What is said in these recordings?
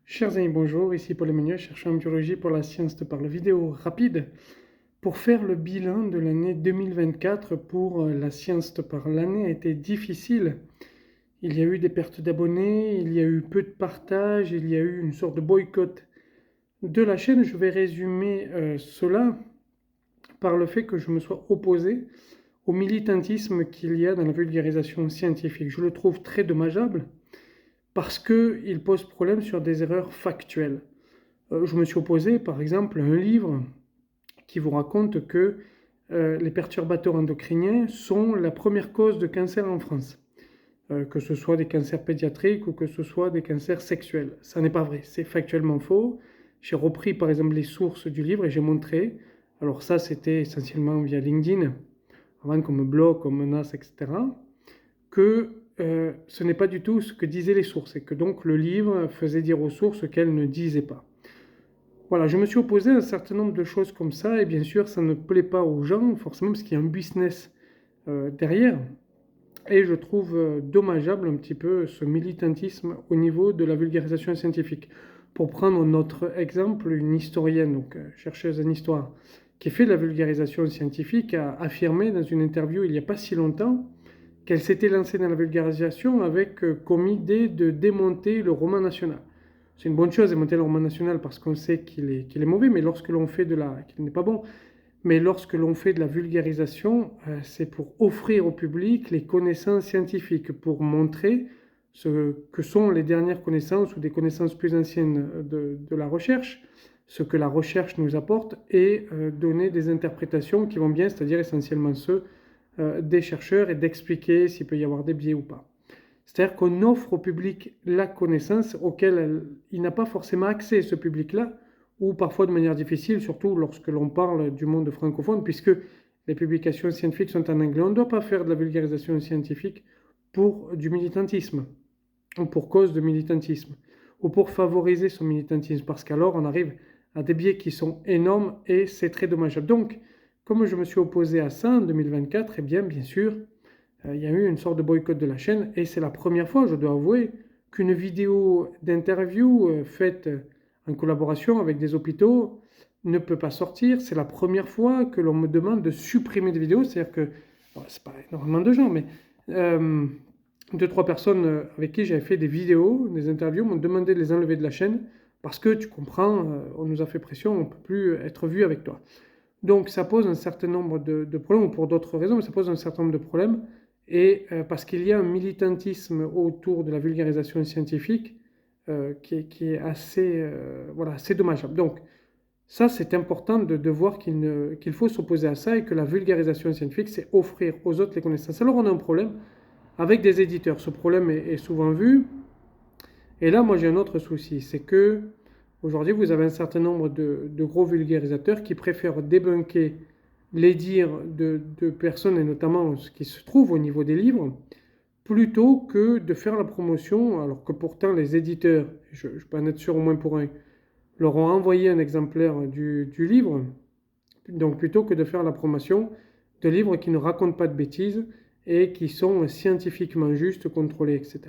Chers amis, bonjour, ici Paul Emmanuel, chercheur en biologie pour la science te parle. Vidéo rapide pour faire le bilan de l'année 2024 pour la science te parle. L'année a été difficile. Il y a eu des pertes d'abonnés, il y a eu peu de partage, il y a eu une sorte de boycott de la chaîne. Je vais résumer cela par le fait que je me sois opposé au militantisme qu'il y a dans la vulgarisation scientifique. Je le trouve très dommageable parce qu'il pose problème sur des erreurs factuelles. Je me suis opposé, par exemple, à un livre qui vous raconte que les perturbateurs endocriniens sont la première cause de cancer en France. Que ce soit des cancers pédiatriques ou que ce soit des cancers sexuels. Ça n'est pas vrai, c'est factuellement faux. J'ai repris par exemple les sources du livre et j'ai montré, alors ça c'était essentiellement via LinkedIn, avant qu'on me bloque, qu'on me menace, etc., que ce n'est pas du tout ce que disaient les sources et que donc le livre faisait dire aux sources ce qu'elles ne disaient pas. Voilà, je me suis opposé à un certain nombre de choses comme ça, et bien sûr, ça ne plaît pas aux gens, forcément, parce qu'il y a un business derrière. Et je trouve dommageable un petit peu ce militantisme au niveau de la vulgarisation scientifique. Pour prendre notre exemple, une historienne, donc chercheuse en histoire, qui fait de la vulgarisation scientifique, a affirmé dans une interview il n'y a pas si longtemps qu'elle s'était lancée dans la vulgarisation avec comme idée de démonter le roman national. C'est une bonne chose de démonter le roman national parce qu'on sait qu'il est mauvais, mais lorsque l'on fait qu'il n'est pas bon, mais lorsque l'on fait de la vulgarisation, c'est pour offrir au public les connaissances scientifiques, pour montrer ce que sont les dernières connaissances ou des connaissances plus anciennes de la recherche, ce que la recherche nous apporte, et donner des interprétations qui vont bien, c'est-à-dire essentiellement ceux des chercheurs, et d'expliquer s'il peut y avoir des biais ou pas. C'est-à-dire qu'on offre au public la connaissance auquel il n'a pas forcément accès, ce public-là, ou parfois de manière difficile, surtout lorsque l'on parle du monde francophone, puisque les publications scientifiques sont en anglais. On ne doit pas faire de la vulgarisation scientifique pour du militantisme, ou pour cause de militantisme, ou pour favoriser son militantisme, parce qu'alors on arrive à des biais qui sont énormes et c'est très dommageable. Donc, comme je me suis opposé à ça en 2024, eh bien sûr, il y a eu une sorte de boycott de la chaîne et c'est la première fois, je dois avouer, qu'une vidéo d'interview faite en collaboration avec des hôpitaux ne peut pas sortir. C'est la première fois que l'on me demande de supprimer des vidéos, c'est-à-dire que, bon, c'est pas énormément de gens, mais deux, trois personnes avec qui j'avais fait des vidéos, des interviews, m'ont demandé de les enlever de la chaîne parce que tu comprends, on nous a fait pression, on ne peut plus être vu avec toi. Donc ça pose un certain nombre de problèmes, ou pour d'autres raisons, mais ça pose un certain nombre de problèmes. Et parce qu'il y a un militantisme autour de la vulgarisation scientifique qui est assez, voilà, assez dommageable. Donc ça, c'est important de voir qu'il faut s'opposer à ça et que la vulgarisation scientifique, c'est offrir aux autres les connaissances. Alors on a un problème avec des éditeurs. Ce problème est souvent vu. Et là, moi, j'ai un autre souci, c'est que aujourd'hui, vous avez un certain nombre de gros vulgarisateurs qui préfèrent débunker les dires de personnes, et notamment ce qui se trouve au niveau des livres, plutôt que de faire la promotion, alors que pourtant les éditeurs, je peux en être sûr au moins pour un, leur ont envoyé un exemplaire du livre, donc plutôt que de faire la promotion de livres qui ne racontent pas de bêtises et qui sont scientifiquement justes, contrôlés, etc.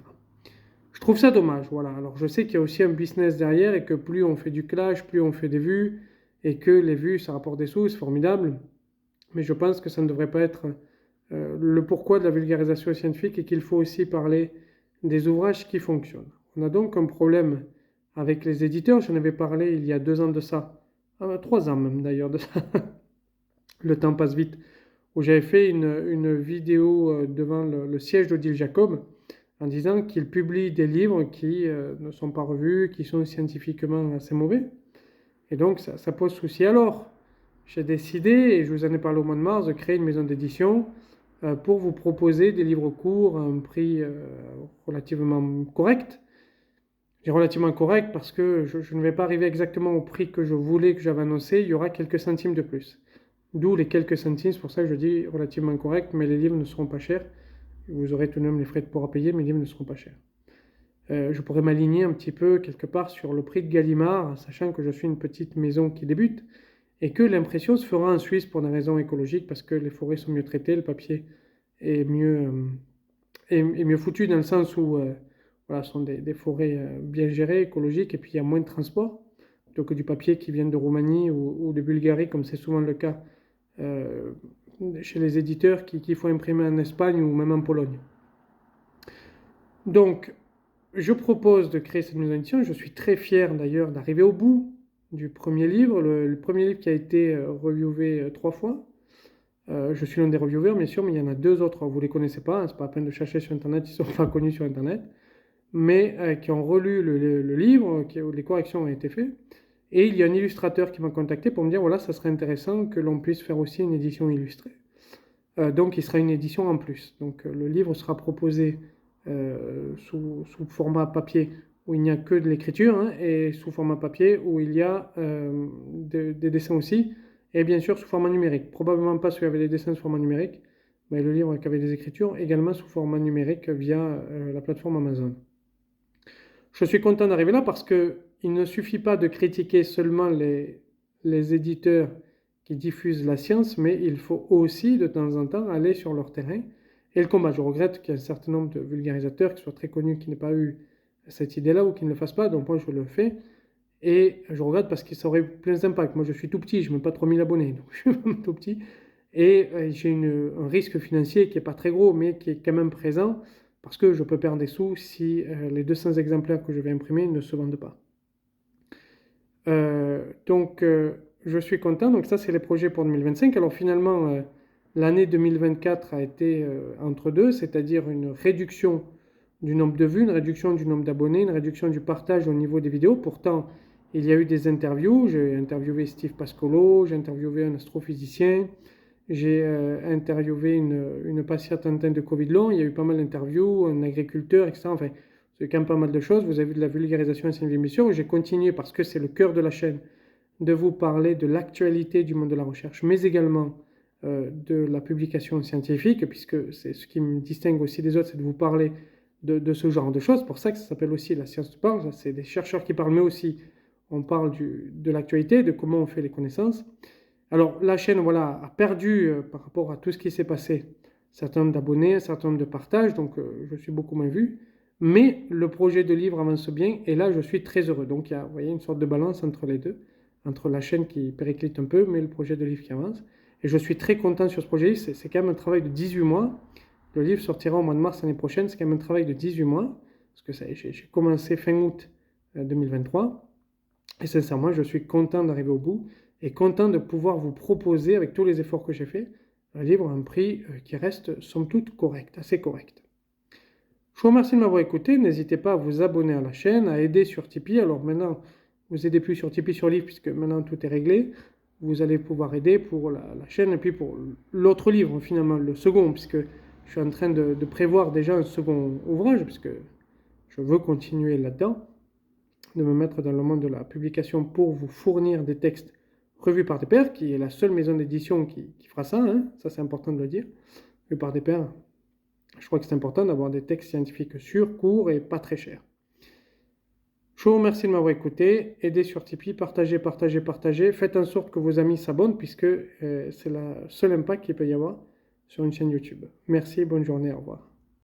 Je trouve ça dommage, voilà. Alors je sais qu'il y a aussi un business derrière et que plus on fait du clash, plus on fait des vues et que les vues ça rapporte des sous, c'est formidable. Mais je pense que ça ne devrait pas être le pourquoi de la vulgarisation scientifique et qu'il faut aussi parler des ouvrages qui fonctionnent. On a donc un problème avec les éditeurs, j'en avais parlé il y a 2 ans de ça, 3 ans même d'ailleurs de ça, le temps passe vite, où j'avais fait une vidéo devant le siège d'Odile Jacob en disant qu'il publie des livres qui ne sont pas revus, qui sont scientifiquement assez mauvais. Et donc ça pose souci. Alors, j'ai décidé, et je vous en ai parlé au mois de mars, de créer une maison d'édition pour vous proposer des livres courts à un prix relativement correct. Je dis relativement correct parce que je ne vais pas arriver exactement au prix que je voulais, que j'avais annoncé, il y aura quelques centimes de plus. D'où les quelques centimes, c'est pour ça que je dis relativement correct, mais les livres ne seront pas chers. Vous aurez tout de même les frais de port à payer, mais les livres ne seront pas chers. Je pourrais m'aligner un petit peu quelque part sur le prix de Gallimard, sachant que je suis une petite maison qui débute, et que l'impression se fera en Suisse pour des raisons écologiques, parce que les forêts sont mieux traitées, le papier est mieux foutu dans le sens où voilà, sont des forêts bien gérées, écologiques, et puis il y a moins de transport, plutôt que du papier qui vient de Roumanie ou de Bulgarie, comme c'est souvent le cas euh, chez les éditeurs qu'il faut imprimer en Espagne ou même en Pologne. Donc, je propose de créer cette maison d'édition. Je suis très fier d'ailleurs d'arriver au bout du premier livre, le premier livre qui a été reviewé 3 fois. Je suis l'un des reviewers, bien sûr, mais il y en a 2 autres, vous ne les connaissez pas, hein, c'est pas la peine de chercher sur Internet, ils ne sont pas connus sur Internet, mais qui ont relu le livre, où les corrections ont été faites. Et il y a un illustrateur qui m'a contacté pour me dire, voilà, ça serait intéressant que l'on puisse faire aussi une édition illustrée. Donc il sera une édition en plus. Donc le livre sera proposé sous format papier où il n'y a que de l'écriture, hein, et sous format papier où il y a des dessins aussi, et bien sûr sous format numérique. Probablement pas celui avec les dessins sous format numérique, mais le livre avec des écritures également sous format numérique via la plateforme Amazon. Je suis content d'arriver là parce qu'il ne suffit pas de critiquer seulement les éditeurs qui diffusent la science, mais il faut aussi de temps en temps aller sur leur terrain et le combat. Je regrette qu'il y ait un certain nombre de vulgarisateurs qui soient très connus, qui n'aient pas eu cette idée-là ou qui ne le fassent pas, donc moi je le fais. Et je regrette parce que ça aurait plein d'impact. Moi je suis tout petit, je n'ai même pas 3000 abonnés, donc je suis vraiment tout petit. Et j'ai un risque financier qui n'est pas très gros, mais qui est quand même présent, parce que je peux perdre des sous si les 200 exemplaires que je vais imprimer ne se vendent pas. Donc je suis content, donc ça c'est les projets pour 2025. Alors finalement, l'année 2024 a été entre deux, c'est-à-dire une réduction du nombre de vues, une réduction du nombre d'abonnés, une réduction du partage au niveau des vidéos. Pourtant, il y a eu des interviews, j'ai interviewé Steve Pascolo, j'ai interviewé un astrophysicien, j'ai interviewé une patiente atteinte de Covid long, il y a eu pas mal d'interviews, un agriculteur, etc. Enfin, c'est quand même pas mal de choses. Vous avez vu de la vulgarisation et c'est une émission. J'ai continué parce que c'est le cœur de la chaîne de vous parler de l'actualité du monde de la recherche, mais également de la publication scientifique, puisque c'est ce qui me distingue aussi des autres, c'est de vous parler de ce genre de choses. C'est pour ça que ça s'appelle aussi La Science te parle. C'est des chercheurs qui parlent, mais aussi on parle de l'actualité, de comment on fait les connaissances. Alors la chaîne voilà, a perdu par rapport à tout ce qui s'est passé un certain nombre d'abonnés, un certain nombre de partages, donc je suis beaucoup moins vu. Mais le projet de livre avance bien et là je suis très heureux. Donc il y a vous voyez, une sorte de balance entre les deux, entre la chaîne qui périclite un peu, mais le projet de livre qui avance. Et je suis très content sur ce projet. C'est quand même un travail de 18 mois. Le livre sortira au mois de mars l'année prochaine. C'est quand même un travail de 18 mois. Parce que j'ai commencé fin août 2023. Et sincèrement, je suis content d'arriver au bout et content de pouvoir vous proposer, avec tous les efforts que j'ai faits, un livre à un prix qui reste somme toute correct, assez correct. Je vous remercie de m'avoir écouté. N'hésitez pas à vous abonner à la chaîne, à aider sur Tipeee. Alors maintenant, vous aidez plus sur Tipeee sur livre puisque maintenant tout est réglé. Vous allez pouvoir aider pour la chaîne et puis pour l'autre livre finalement, le second, puisque je suis en train de prévoir déjà un second ouvrage, puisque je veux continuer là-dedans, de me mettre dans le monde de la publication pour vous fournir des textes revus par des pairs, qui est la seule maison d'édition qui fera ça, hein, ça c'est important de le dire, revus par des pairs. Je crois que c'est important d'avoir des textes scientifiques sûrs, courts et pas très chers. Je vous remercie de m'avoir écouté. Aidez sur Tipeee, partagez, partagez, partagez. Faites en sorte que vos amis s'abonnent puisque c'est le seul impact qu'il peut y avoir sur une chaîne YouTube. Merci, bonne journée, au revoir.